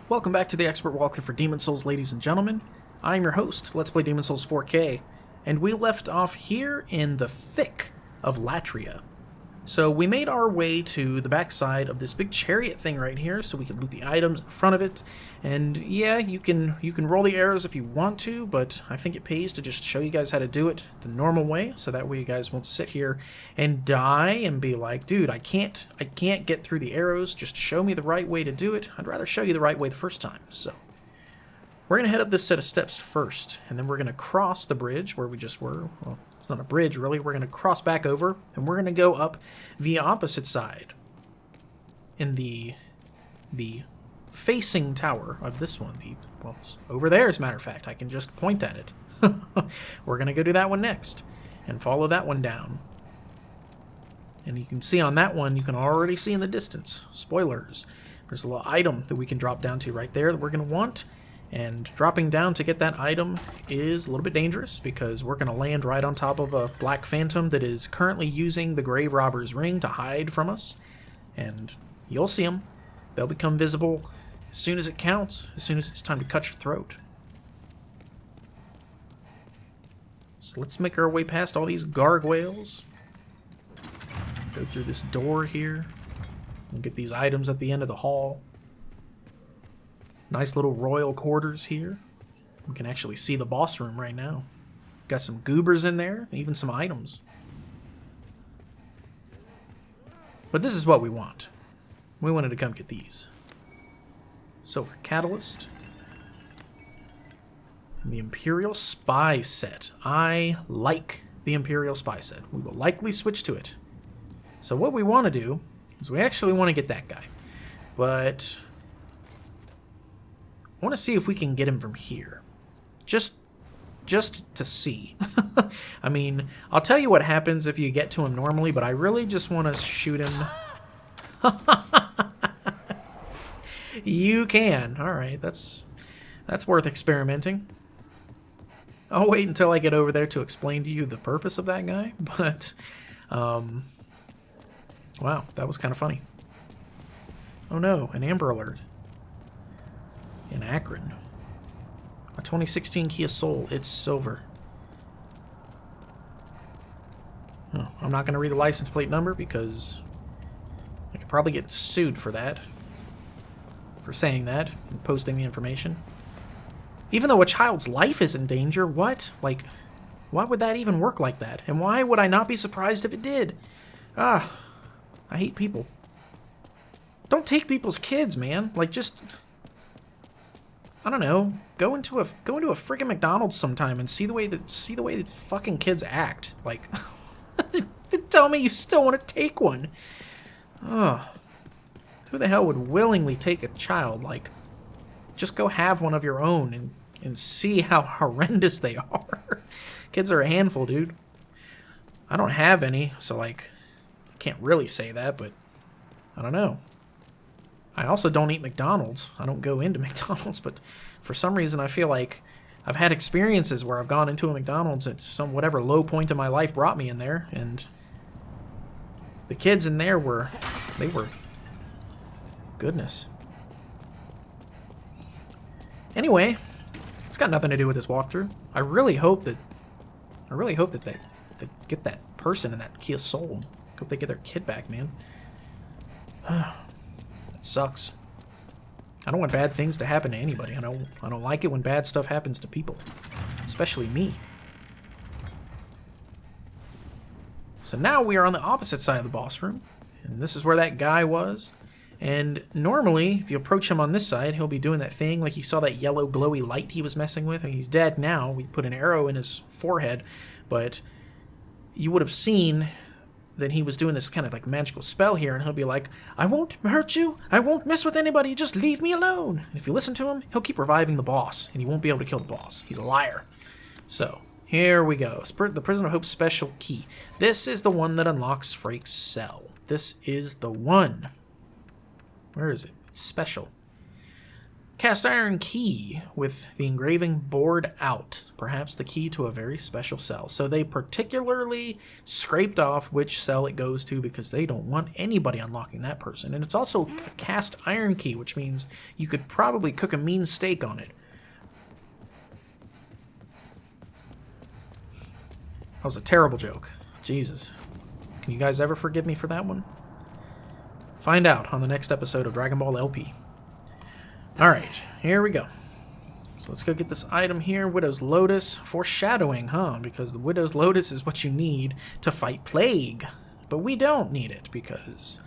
Welcome back to the Expert Walkthrough for Demon's Souls, ladies and gentlemen. I'm your host, Let's Play Demon's Souls 4K, and we left off here in the thick of Latria. So we made our way to the backside of this big chariot thing right here, so we could loot the items in front of it. And yeah, you can roll the arrows if you want to, but I think it pays to just show you guys how to do it the normal way, so that way you guys won't sit here and die and be like, dude, I can't get through the arrows. Just show me the right way to do it. I'd rather show you the right way the first time. So we're gonna head up this set of steps first, and then we're gonna cross the bridge where we just were. Well, it's not a bridge, really. We're going to cross back over, and we're going to go up the opposite side in the facing tower of this one. Well, it's over there, as a matter of fact. I can just point at it. We're going to go do that one next and follow that one down. And you can see on that one, you can already see in the distance. Spoilers. There's a little item that we can drop down to right there that we're going to want. And dropping down to get that item is a little bit dangerous because we're going to land right on top of a black phantom that is currently using the grave robber's ring to hide from us. And you'll see them. They'll become visible as soon as it counts, as soon as it's time to cut your throat. So let's make our way past all these gargoyles. Go through this door here and get these items at the end of the hall. Nice little royal quarters here. We can actually see the boss room right now. Got some goobers in there, even some items. But this is what we want. We wanted to come get these. Silver Catalyst. And the Imperial Spy set. I like the Imperial Spy set. We will likely switch to it. So what we want to do is we actually want to get that guy. But I want to see if we can get him from here. Just to see. I mean, I'll tell you what happens if you get to him normally, but I really just want to shoot him. You can. All right, that's worth experimenting. I'll wait until I get over there to explain to you the purpose of that guy, but wow, that was kind of funny. Oh no, an Amber Alert. In Akron. A 2016 Kia Soul. It's silver. Oh, I'm not going to read the license plate number because I could probably get sued for that. For saying that and posting the information. Even though a child's life is in danger, what? Like, why would that even work like that? And why would I not be surprised if it did? I hate people. Don't take people's kids, man. Like, just, I don't know, go into a friggin' McDonald's sometime and see the way that fucking kids act. Like, tell me you still want to take one. Ugh. Who the hell would willingly take a child? Like, just go have one of your own and see how horrendous they are. Kids are a handful, dude. I don't have any, so like, I can't really say that, but I don't know. I also don't eat McDonald's. I don't go into McDonald's, but for some reason I feel like I've had experiences where I've gone into a McDonald's at some whatever low point in my life brought me in there, and the kids in there were goodness. Anyway, it's got nothing to do with this walkthrough. I really hope that they get that person in that Kia Soul. Hope they get their kid back, man. Sucks. I don't want bad things to happen to anybody. I don't like it when bad stuff happens to people, especially me. So now we are on the opposite side of the boss room, and this is where that guy was. And normally, if you approach him on this side, he'll be doing that thing, like you saw that yellow glowy light he was messing with. I mean, he's dead now. We put an arrow in his forehead, but you would have seen then he was doing this kind of like magical spell here, and he'll be like, I won't hurt you, I won't mess with anybody, just leave me alone. And if you listen to him, he'll keep reviving the boss, and you won't be able to kill the boss. He's a liar. So, here we go. The Prisoner of Hope's special key. This is the one that unlocks Freke's cell. This is the one. Where is it? It's special. Cast iron key with the engraving bored out. Perhaps the key to a very special cell. So they particularly scraped off which cell it goes to because they don't want anybody unlocking that person. And it's also a cast iron key, which means you could probably cook a mean steak on it. That was a terrible joke. Jesus. Can you guys ever forgive me for that one? Find out on the next episode of Dragon Ball LP. Alright, here we go. So let's go get this item here. Widow's Lotus. Foreshadowing, huh? Because the Widow's Lotus is what you need to fight Plague. But we don't need it because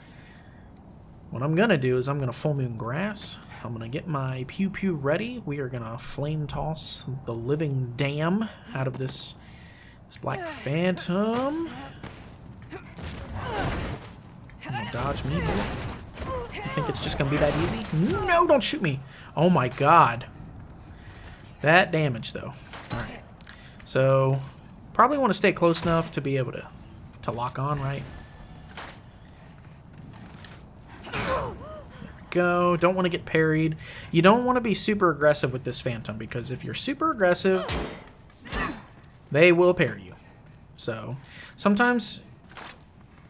what I'm going to do is I'm going to Full Moon Grass. I'm going to get my Pew Pew ready. We are going to Flame Toss the living damn out of this Black Phantom. Dodge me. You think it's just going to be that easy? No, don't shoot me. Oh my god. That damage, though. Alright. So, probably want to stay close enough to be able to lock on, right? There we go. Don't want to get parried. You don't want to be super aggressive with this Phantom, because if you're super aggressive, they will parry you. So, sometimes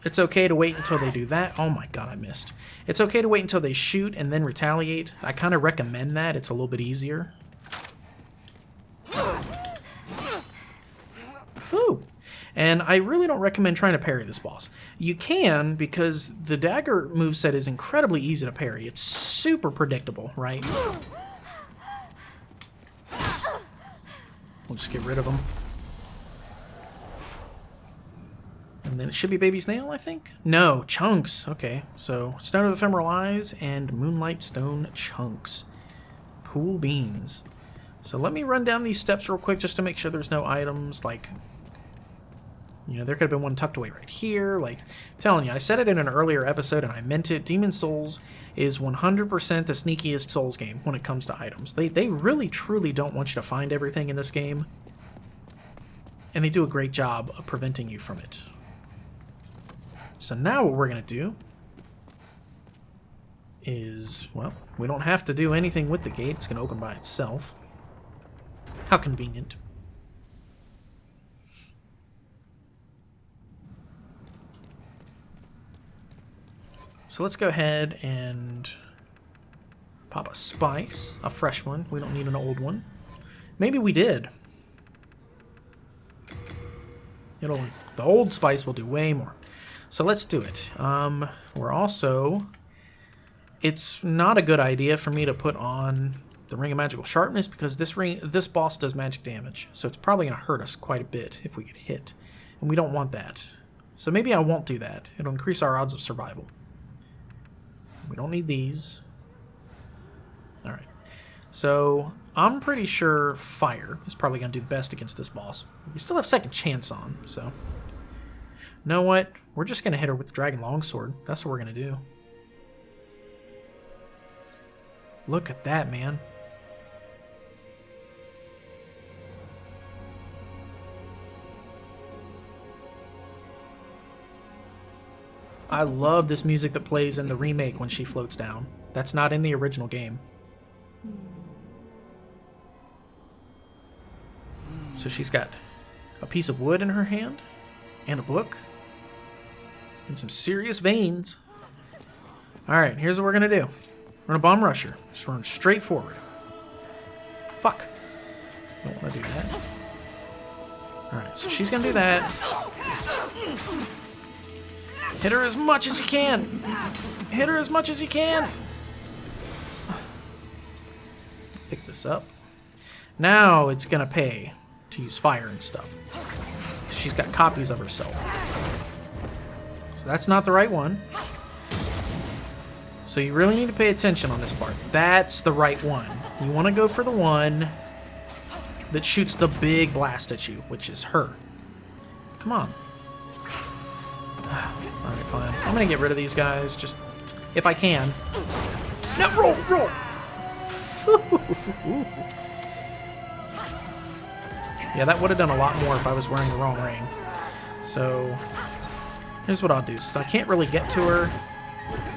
it's okay to wait until they do that. Oh my god, I missed. It's okay to wait until they shoot and then retaliate. I kind of recommend that. It's a little bit easier. Phew. And I really don't recommend trying to parry this boss. You can, because the dagger moveset is incredibly easy to parry. It's super predictable, right? We'll just get rid of them. And then it should be Baby Snail, I think? No, Chunks. Okay, so Stone of Ephemeral Eyes and Moonlight Stone Chunks. Cool beans. So let me run down these steps real quick just to make sure there's no items, like, you know, there could have been one tucked away right here. Like, I'm telling you, I said it in an earlier episode and I meant it. Demon's Souls is 100% the sneakiest Souls game when it comes to items. They really, truly don't want you to find everything in this game. And they do a great job of preventing you from it. So now what we're going to do is, well, we don't have to do anything with the gate. It's going to open by itself. How convenient. So let's go ahead and pop a spice, a fresh one. We don't need an old one. Maybe we did. The old spice will do way more. So let's do it. We're also... It's not a good idea for me to put on the Ring of Magical Sharpness because this boss does magic damage. So it's probably going to hurt us quite a bit if we get hit. And we don't want that. So maybe I won't do that. It'll increase our odds of survival. We don't need these. Alright. So I'm pretty sure fire is probably going to do the best against this boss. We still have second chance on, so... You know what? We're just going to hit her with the Dragon Longsword. That's what we're going to do. Look at that, man. I love this music that plays in the remake when she floats down. That's not in the original game. So she's got a piece of wood in her hand, and a book, and some serious veins. Alright, here's what we're going to do. We're going to bomb rush her. Just run straight forward. Fuck. Don't want to do that. Alright, so she's going to do that. Hit her as much as you can. Hit her as much as you can. Pick this up. Now it's going to pay to use fire and stuff. She's got copies of herself. So that's not the right one. So you really need to pay attention on this part. That's the right one. You want to go for the one that shoots the big blast at you, which is her. Come on. Alright, fine. I'm going to get rid of these guys, just if I can. No, roll, roll! Yeah, that would have done a lot more if I was wearing the wrong ring. So, here's what I'll do. So I can't really get to her.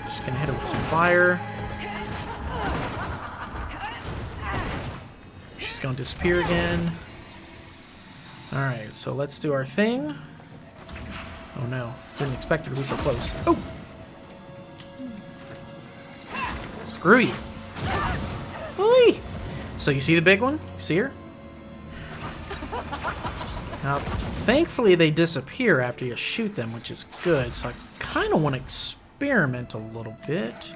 Just gonna hit her with some fire. gonna disappear again. Alright, so let's do our thing. Oh no, didn't expect her to be so close. Oh! Screw you. Oi! So you see the big one? See her? Now, thankfully they disappear after you shoot them, which is good. So I kind of want to experiment a little bit.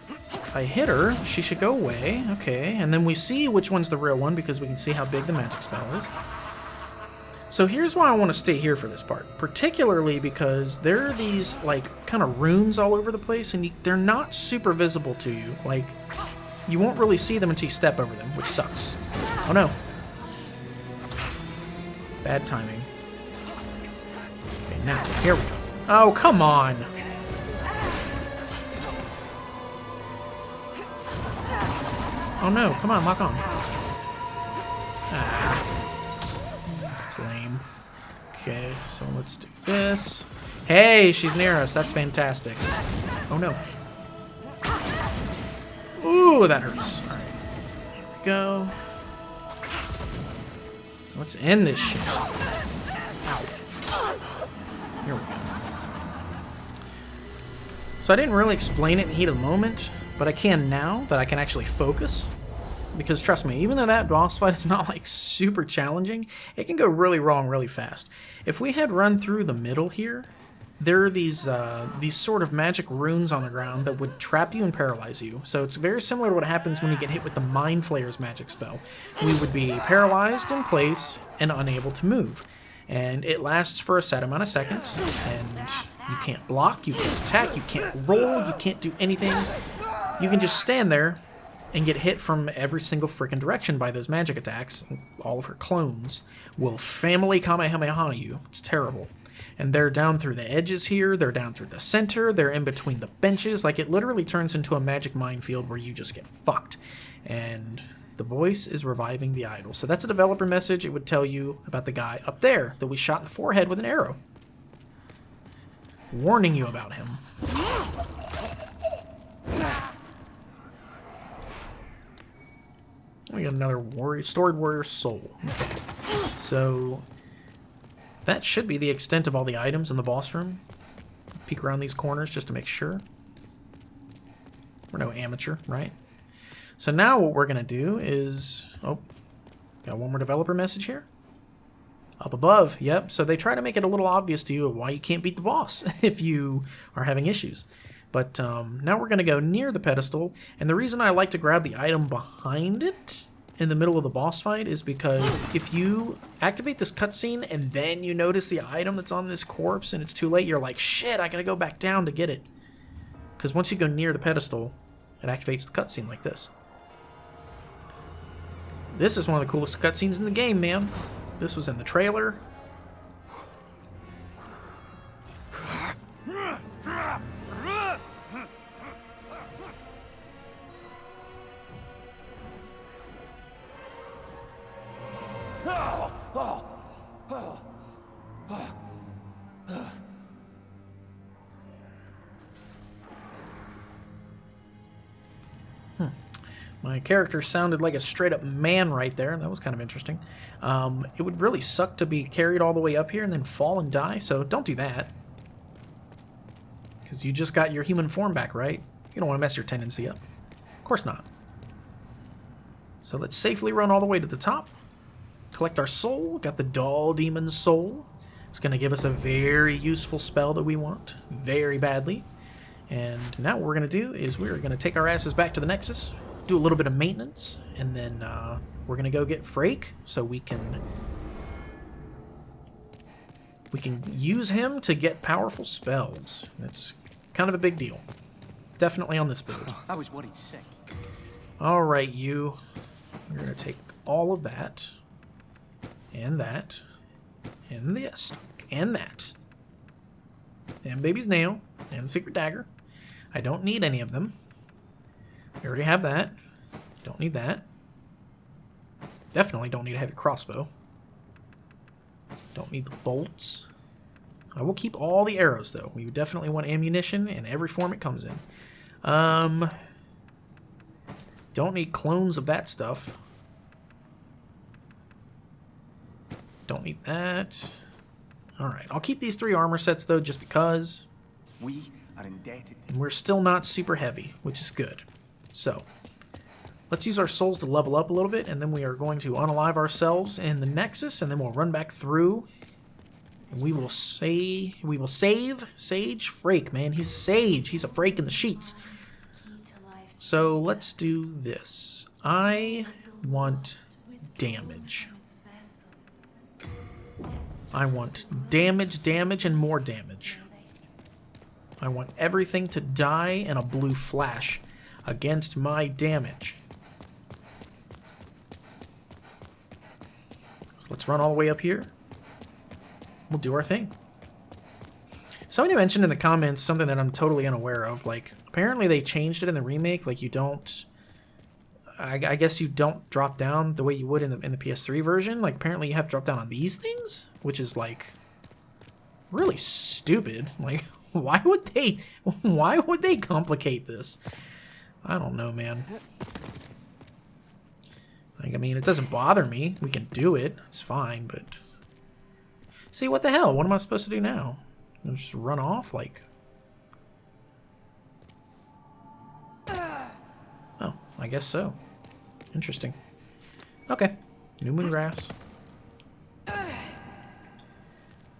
If I hit her, she should go away. Okay, and then we see which one's the real one because we can see how big the magic spell is. So here's why I want to stay here for this part, particularly because there are these, like, kind of runes all over the place, and they're not super visible to you. Like, you won't really see them until you step over them, which sucks. Oh no. Bad timing. Okay, now, here we go. Oh, come on! Oh no, come on, lock on. Ah. That's lame. Okay, so let's do this. Hey, she's near us. That's fantastic. Oh no. Ooh, that hurts. Alright. Here we go. Let's end this shit. Ow. Here we go. So I didn't really explain it in the heat of the moment, but I can now that I can actually focus. Because trust me, even though that boss fight is not like super challenging, it can go really wrong really fast. If we had run through the middle here, there are these sort of magic runes on the ground that would trap you and paralyze you. So it's very similar to what happens when you get hit with the Mind Flayer's magic spell. We would be paralyzed in place and unable to move. And it lasts for a set amount of seconds, and you can't block, you can't attack, you can't roll, you can't do anything. You can just stand there and get hit from every single freaking direction by those magic attacks. All of her clones will family Kamehameha you. It's terrible. And they're down through the edges here, they're down through the center, they're in between the benches. Like, it literally turns into a magic minefield where you just get fucked. And the voice is reviving the idol. So that's a developer message. It would tell you about the guy up there that we shot in the forehead with an arrow. Warning you about him. We got another warrior, stored warrior soul. Okay. So that should be the extent of all the items in the boss room. Peek around these corners just to make sure. We're no amateur, right? So now what we're going to do is... Oh, got one more developer message here. Up above, yep. So they try to make it a little obvious to you why you can't beat the boss if you are having issues. But now we're going to go near the pedestal, and the reason I like to grab the item behind it in the middle of the boss fight is because if you activate this cutscene and then you notice the item that's on this corpse and it's too late, you're like, shit, I got to go back down to get it. Because once you go near the pedestal, it activates the cutscene like this. This is one of the coolest cutscenes in the game, man. This was in the trailer. My character sounded like a straight-up man right there. That was kind of interesting. It would really suck to be carried all the way up here and then fall and die, so don't do that. Because you just got your human form back, right? You don't want to mess your tendency up. Of course not. So let's safely run all the way to the top. Collect our soul. Got the Doll Demon's Soul. It's going to give us a very useful spell that we want very badly. And now what we're going to do is we're going to take our asses back to the Nexus, do a little bit of maintenance, and then we're going to go get Freke so we can use him to get powerful spells. It's kind of a big deal. Definitely on this build. I was worried sick. Alright, you. We're going to take all of that, and that, and this, and that, and Baby's Nail, and the Secret Dagger. I don't need any of them. We already have that. Don't need that. Definitely don't need a heavy crossbow. Don't need the bolts. I will keep all the arrows, though. We definitely want ammunition in every form it comes in. Don't need clones of that stuff. Don't need that. Alright, I'll keep these 3 armor sets, though, just because. We are indebted. And we're still not super heavy, which is good. So, let's use our souls to level up a little bit, and then we are going to unalive ourselves in the Nexus, and then we'll run back through. And we will save Sage Freke, man. He's a sage. He's a Freke in the sheets. So let's do this. I want damage. I want damage, damage, and more damage. I want everything to die in a blue flash against my damage. So let's run all the way up here. We'll do our thing. Somebody mentioned in the comments something that I'm totally unaware of. Like, apparently they changed it in the remake. Like, you don't... I guess you don't drop down the way you would in the PS3 version. Like, apparently you have to drop down on these things, which is, like, really stupid. Like, why would they complicate this? I don't know, man. Like, I mean, it doesn't bother me. We can do it. It's fine, but... See, what the hell? What am I supposed to do now? Just run off? Like... Oh, I guess so. Interesting. Okay. New moon grass.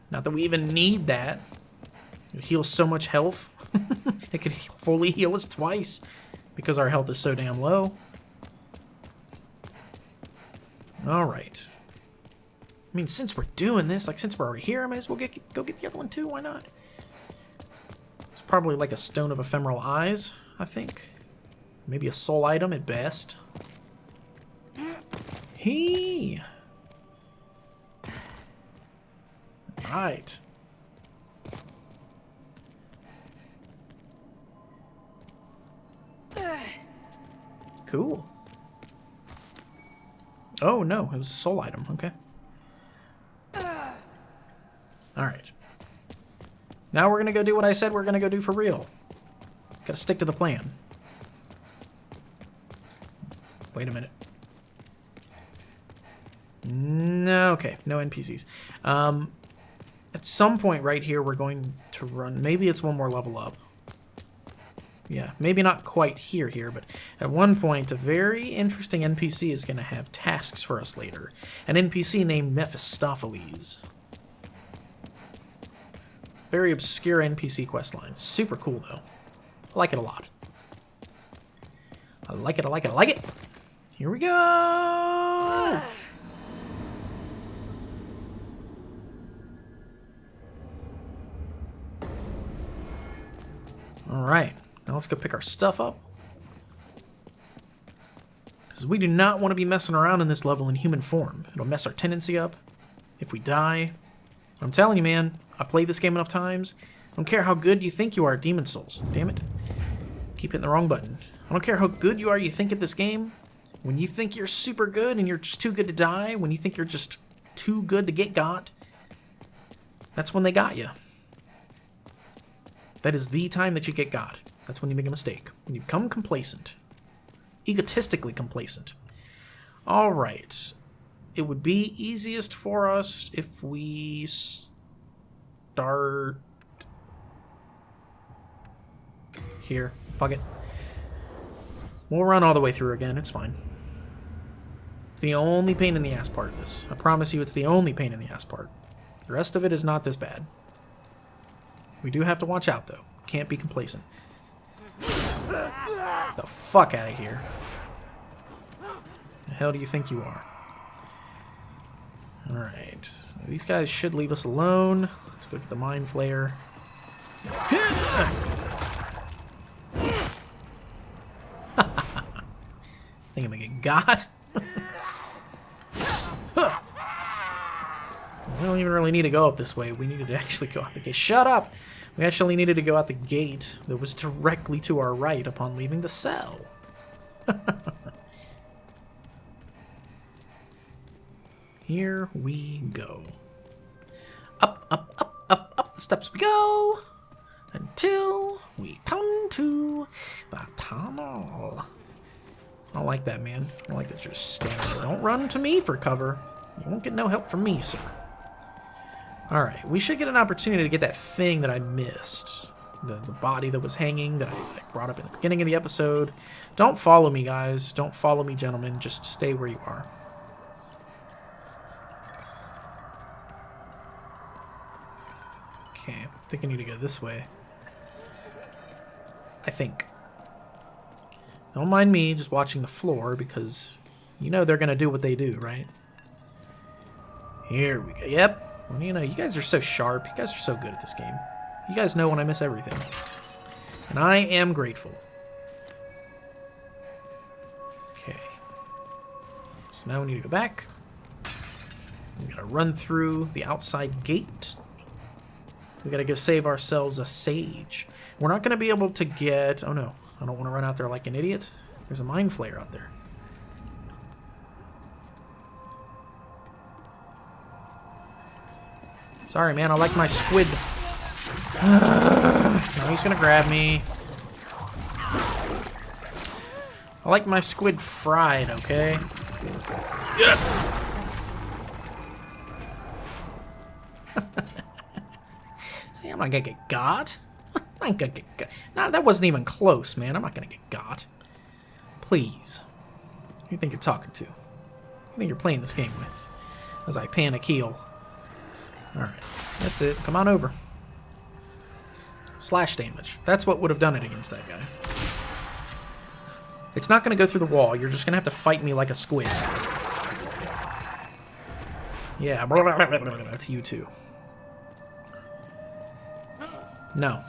Not that we even need that. It heals so much health. It could fully heal us twice because our health is so damn low. Alright. I mean, since we're doing this, like, since we're already here, I might as well go get the other one too. Why not? It's probably like a stone of ephemeral eyes, I think. Maybe a soul item at best. Hey! Right. Cool. Oh, no. It was a soul item. Okay. Alright. Now we're gonna go do what I said we're gonna go do for real. Gotta stick to the plan. Wait a minute. No, okay. No NPCs. At some point right here, we're going to run... Maybe it's one more level up. Yeah, maybe not quite here, but at one point, a very interesting NPC is going to have tasks for us later. An NPC named Mephistopheles. Very obscure NPC questline. Super cool, though. I like it a lot. I like it, I like it, I like it! Here we go! Alright, now let's go pick our stuff up. Because we do not want to be messing around in this level in human form. It'll mess our tendency up if we die. I'm telling you, man, I've played this game enough times. I don't care how good you think you are at Demon Souls. Damn it. Keep hitting the wrong button. I don't care how good you are you think at this game. When you think you're super good and you're just too good to die, when you think you're just too good to get got, that's when they got you. That is the time that you get got. That's when you make a mistake. When you become complacent. Egotistically complacent. Alright. It would be easiest for us if we start here. Fuck it. We'll run all the way through again. It's fine. It's the only pain in the ass part of this. I promise you it's the only pain in the ass part. The rest of it is not this bad. We do have to watch out, though. Can't be complacent. The fuck out of here. The hell do you think you are? Alright. These guys should leave us alone. Let's go get the Mind Flayer. Think I'm gonna get got? We don't even really need to go up this way. We needed to actually go out the gate. Shut up! We actually needed to go out the gate that was directly to our right upon leaving the cell. Here we go. Up, up, up, up, up the steps we go until we come to the tunnel. I don't like that, man. I don't like that you're standing there. Don't run to me for cover. You won't get no help from me, sir. Alright, we should get an opportunity to get that thing that I missed. The body that was hanging that I brought up in the beginning of the episode. Don't follow me, guys. Don't follow me, gentlemen. Just stay where you are. Okay, I think I need to go this way. I think. Don't mind me just watching the floor because you know they're going to do what they do, right? Here we go. Yep. Well, you know, you guys are so sharp. You guys are so good at this game. You guys know when I miss everything. And I am grateful. Okay. So now we need to go back. We gotta run through the outside gate. We gotta go save ourselves a sage. We're not gonna be able to get... Oh no, I don't want to run out there like an idiot. There's a mind flayer out there. Sorry, man, I like my squid. No, he's gonna grab me. I like my squid fried, okay? Yes! See, I'm not gonna get got. I'm not gonna get got. Nah, that wasn't even close, man. I'm not gonna get got. Please. Who do you think you're talking to? Who do you think you're playing this game with? As I pan a keel. Alright, that's it. Come on over. Slash damage. That's what would have done it against that guy. It's not going to go through the wall. You're just going to have to fight me like a squid. Yeah, that's you too. No.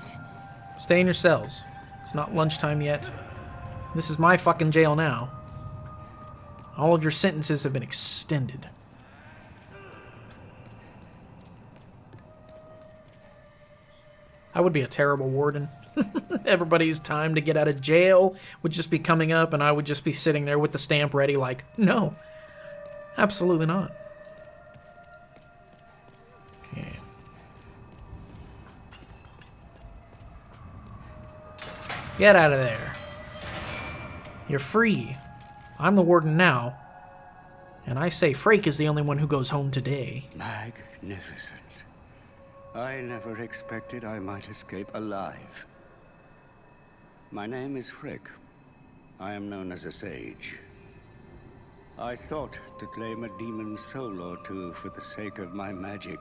Stay in your cells. It's not lunchtime yet. This is my fucking jail now. All of your sentences have been extended. I would be a terrible warden. Everybody's time to get out of jail would just be coming up, and I would just be sitting there with the stamp ready like, no, absolutely not. Okay. Get out of there. You're free. I'm the warden now. And I say Freke is the only one who goes home today. Magnificent. I never expected I might escape alive. My name is Freke. I am known as a sage. I thought to claim a demon's soul or two for the sake of my magic.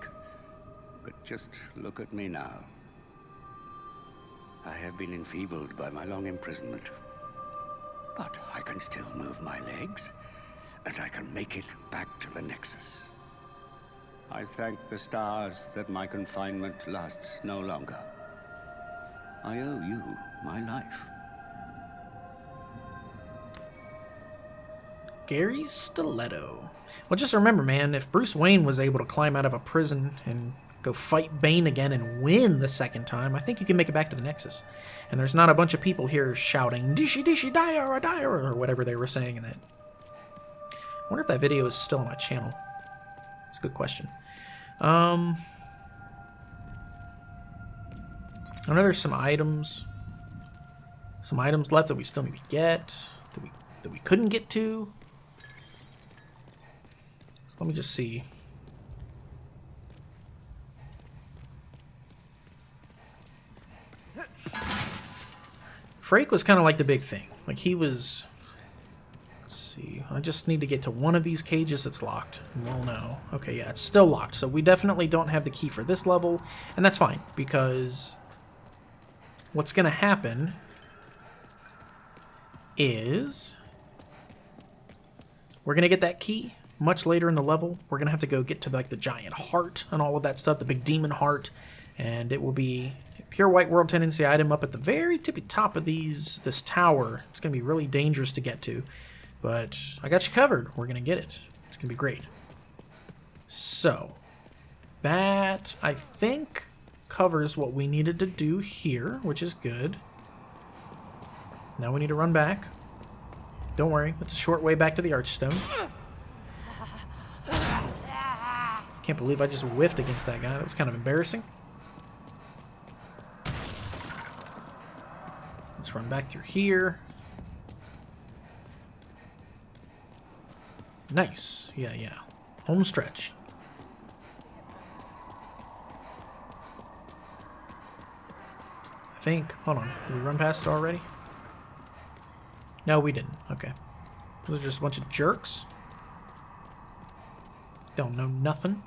But just look at me now. I have been enfeebled by my long imprisonment. But I can still move my legs, and I can make it back to the NEXUS. I thank the stars that my confinement lasts no longer. I owe you my life. Gary's stiletto. Well, just remember, man, if Bruce Wayne was able to climb out of a prison and go fight Bane again and win the second time, I think you can make it back to the NEXUS. And there's not a bunch of people here shouting, "Dishi dishi dire dire," or whatever they were saying in it. I wonder if that video is still on my channel. That's a good question. I know there's some items left that we still need to get, that we couldn't get to. So let me just see. Freke was kind of like the big thing. Like he was... Let's see. I just need to get to one of these cages that's locked. Well, no. Okay, yeah, it's still locked. So we definitely don't have the key for this level. And that's fine, because what's going to happen is we're going to get that key much later in the level. We're going to have to go get to like the giant heart and all of that stuff, the big demon heart. And it will be a pure white world tendency item up at the very tippy top of this tower. It's going to be really dangerous to get to. But I got you covered. We're going to get it. It's going to be great. So, that, I think, covers what we needed to do here, which is good. Now we need to run back. Don't worry. It's a short way back to the archstone. Can't believe I just whiffed against that guy. That was kind of embarrassing. Let's run back through here. Nice. Yeah. Home stretch. I think. Hold on. Did we run past it already? No, we didn't. Okay. Those are just a bunch of jerks. Don't know nothing.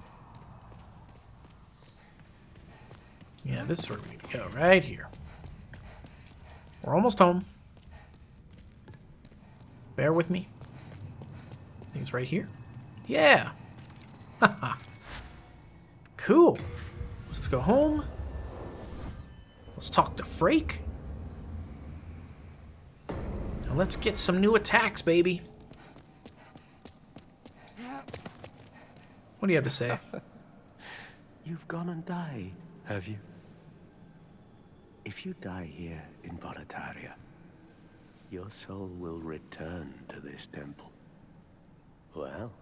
Yeah, this is where we need to go. Right here. We're almost home. Bear with me. I think it's right here. Yeah. Haha. Cool. Let's go home. Let's talk to Freke. And let's get some new attacks, baby. What do you have to say? You've gone and died, have you? If you die here in Latria, your soul will return to this temple. Well,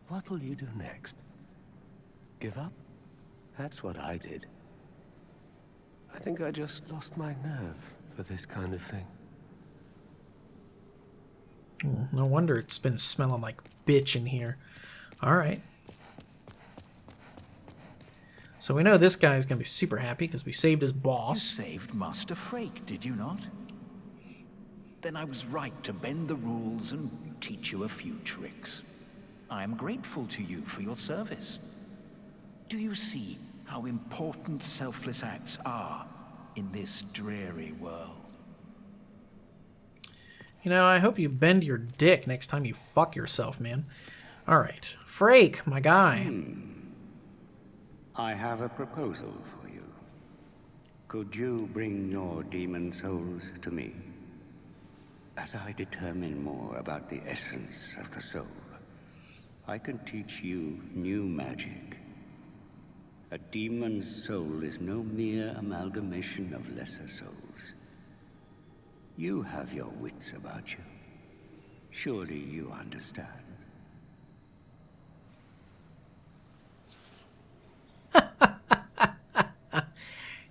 what will you do next? Give up? That's what I did. I think I just lost my nerve for this kind of thing. Oh, no wonder it's been smelling like bitch in here. Alright. So we know this guy's going to be super happy because we saved his You boss. saved Master Freke, did you not? Then I was right to bend the rules and teach you a few tricks. I am grateful to you for your service. Do you see how important selfless acts are in this dreary world? You know, I hope you bend your dick next time you fuck yourself, man. Alright. Freke, my guy. I have a proposal for you. Could you bring your demon souls to me? As I determine more about the essence of the soul, I can teach you new magic. A demon's soul is no mere amalgamation of lesser souls. You have your wits about you. Surely you understand.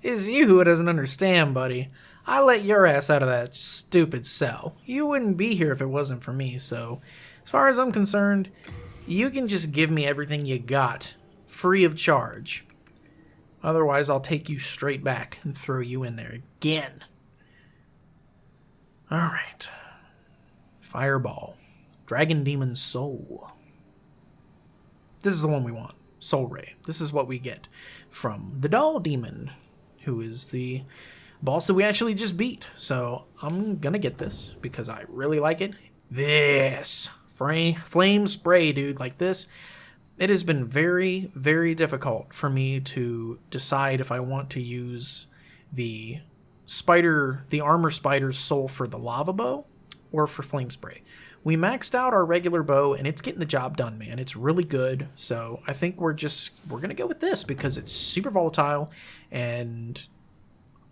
It's you who doesn't understand, buddy. I let your ass out of that stupid cell. You wouldn't be here if it wasn't for me, so as far as I'm concerned, you can just give me everything you got, free of charge. Otherwise, I'll take you straight back and throw you in there again. Alright. Fireball. Dragon Demon Soul. This is the one we want. Soul Ray. This is what we get from the Doll Demon, who is the boss that we actually just beat. So I'm gonna get this because I really like it. This flame spray, dude, like this. It has been very, very difficult for me to decide if I want to use the armor spider's soul for the lava bow or for flame spray. We maxed out our regular bow and it's getting the job done, man. It's really good. So I think we're gonna go with this because it's super volatile and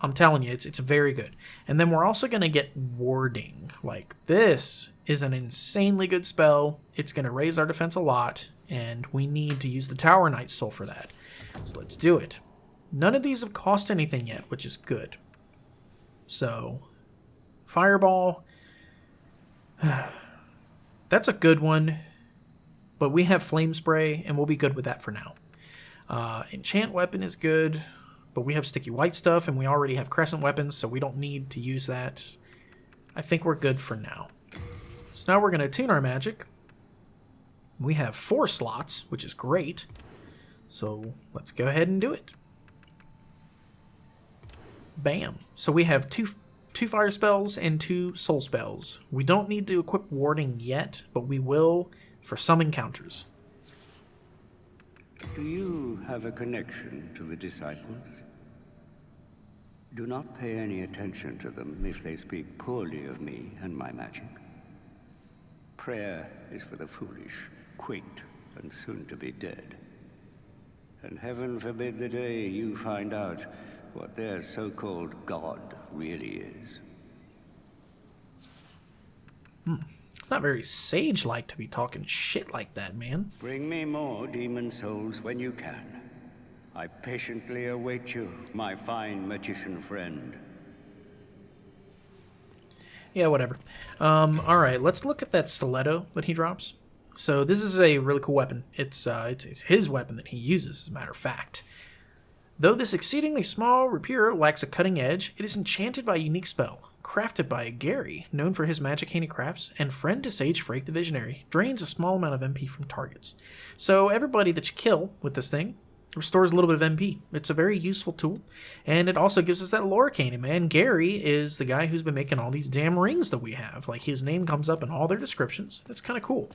I'm telling you, it's very good. And then we're also gonna get warding. Like, this is an insanely good spell. It's gonna raise our defense a lot, and we need to use the Tower Knight's soul for that. So let's do it. None of these have cost anything yet, which is good. So, Fireball. That's a good one, but we have Flame Spray, and we'll be good with that for now. Enchant Weapon is good, but we have Sticky White stuff, and we already have Crescent Weapons, so we don't need to use that. I think we're good for now. So now we're going to tune our magic. We have 4 slots, which is great. So let's go ahead and do it. Bam. So we have two fire spells and 2 soul spells. We don't need to equip warding yet, but we will for some encounters. Do you have a connection to the disciples? Do not pay any attention to them if they speak poorly of me and my magic. Prayer is for the foolish, quaint, and soon to be dead. And heaven forbid the day you find out what their so-called God really is. It's not very sage-like to be talking shit like that, man. Bring me more demon souls when you can. I patiently await you, my fine magician friend. Yeah, whatever. Alright, let's look at that stiletto that he drops. So this is a really cool weapon. It's his weapon that he uses, as a matter of fact. Though this exceedingly small rapier lacks a cutting edge, it is enchanted by a unique spell, crafted by Gary, known for his magic handicrafts, and friend to Sage Freke the Visionary, drains a small amount of MP from targets. So everybody that you kill with this thing restores a little bit of MP. It's a very useful tool, and it also gives us that lore canon, man. Gary is the guy who's been making all these damn rings that we have. Like, his name comes up in all their descriptions. That's kind of cool.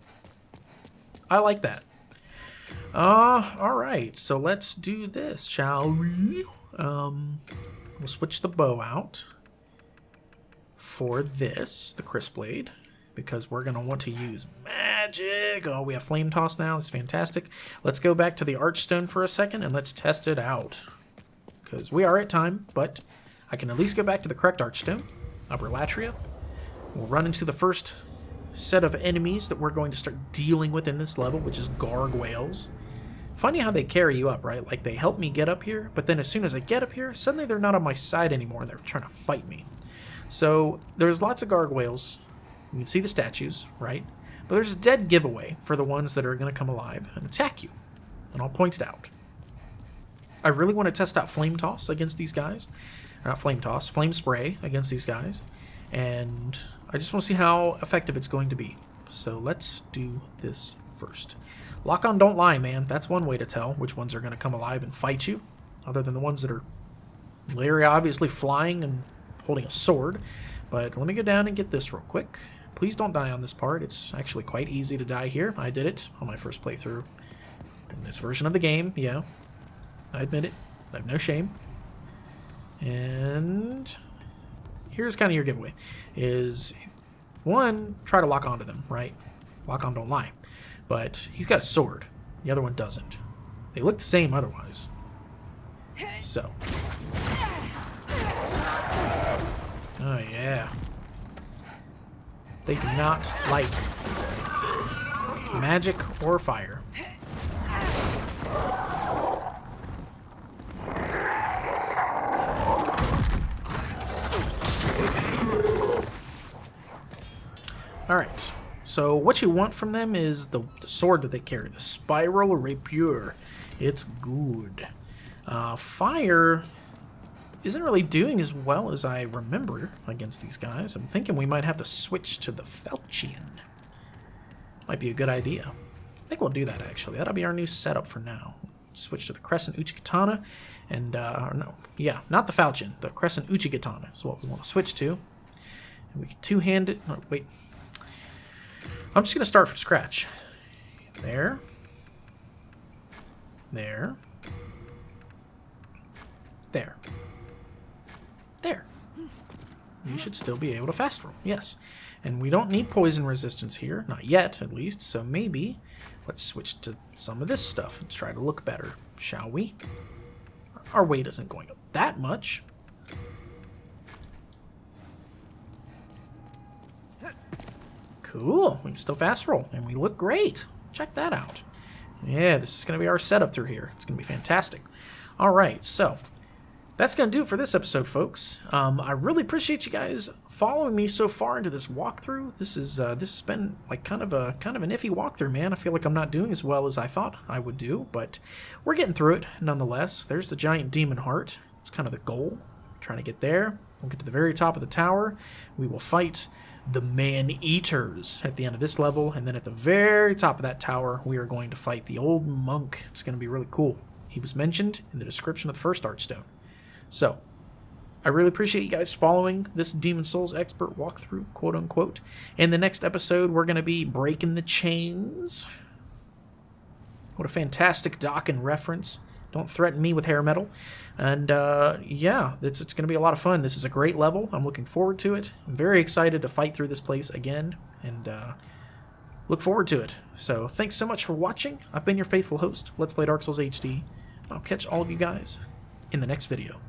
I like that. Alright, so let's do this, shall we? We'll switch the bow out for this, the crisp blade, because we're going to want to use magic. Oh, we have flame toss now. That's fantastic. Let's go back to the archstone for a second and let's test it out, because we are at time, but I can at least go back to the correct archstone, Upper Latria. We'll run into the first set of enemies that we're going to start dealing with in this level, which is gargoyles. Funny how they carry you up, right? Like, they help me get up here, but then as soon as I get up here, suddenly they're not on my side anymore. They're trying to fight me. So there's lots of gargoyles. You can see the statues, right? But there's a dead giveaway for the ones that are going to come alive and attack you. And I'll point it out. I really want to test out flame toss against these guys. Not flame toss, flame spray against these guys. And I just want to see how effective it's going to be. So let's do this first. Lock on, don't lie, man. That's one way to tell which ones are going to come alive and fight you, other than the ones that are very obviously flying and holding a sword. But let me go down and get this real quick. Please don't die on this part. It's actually quite easy to die here. I did it on my first playthrough in this version of the game. Yeah, I admit it. I have no shame. And here's kind of your giveaway. Is one, try to lock onto them, right? Lock on, don't lie. But he's got a sword. The other one doesn't. They look the same otherwise. So. Oh, yeah. They do not like magic or fire. Alright. So what you want from them is the sword that they carry, the spiral rapier. It's good. Fire isn't really doing as well as I remember against these guys. I'm thinking we might have to switch to the Falchion. Might be a good idea. I think we'll do that, actually. That'll be our new setup for now. Switch to the Crescent Uchigatana. And, no, yeah, not the Falchion. The Crescent Uchigatana is what we want to switch to. And we can two-hand it. Oh, wait. I'm just going to start from scratch. There. There. There. There. You should still be able to fast roll. Yes. And we don't need poison resistance here. Not yet, at least. So maybe let's switch to some of this stuff and try to look better. Shall we? Our weight isn't going up that much. Cool. We can still fast roll. And we look great. Check that out. Yeah, this is going to be our setup through here. It's going to be fantastic. All right, so that's going to do it for this episode, folks. I really appreciate you guys following me so far into this walkthrough. This has been like kind of an iffy walkthrough, man. I feel like I'm not doing as well as I thought I would do, but we're getting through it nonetheless. There's the giant demon heart. It's kind of the goal. Trying to get there. We'll get to the very top of the tower. We will fight the man-eaters at the end of this level, and then at the very top of that tower, we are going to fight the old monk. It's going to be really cool. He was mentioned in the description of the first archstone. So, I really appreciate you guys following this Demon Souls expert walkthrough, quote-unquote. In the next episode, we're going to be breaking the chains. What a fantastic Dokken reference. Don't threaten me with hair metal. And, yeah, it's going to be a lot of fun. This is a great level. I'm looking forward to it. I'm very excited to fight through this place again, and look forward to it. So, thanks so much for watching. I've been your faithful host, Let's Play Dark Souls HD. I'll catch all of you guys in the next video.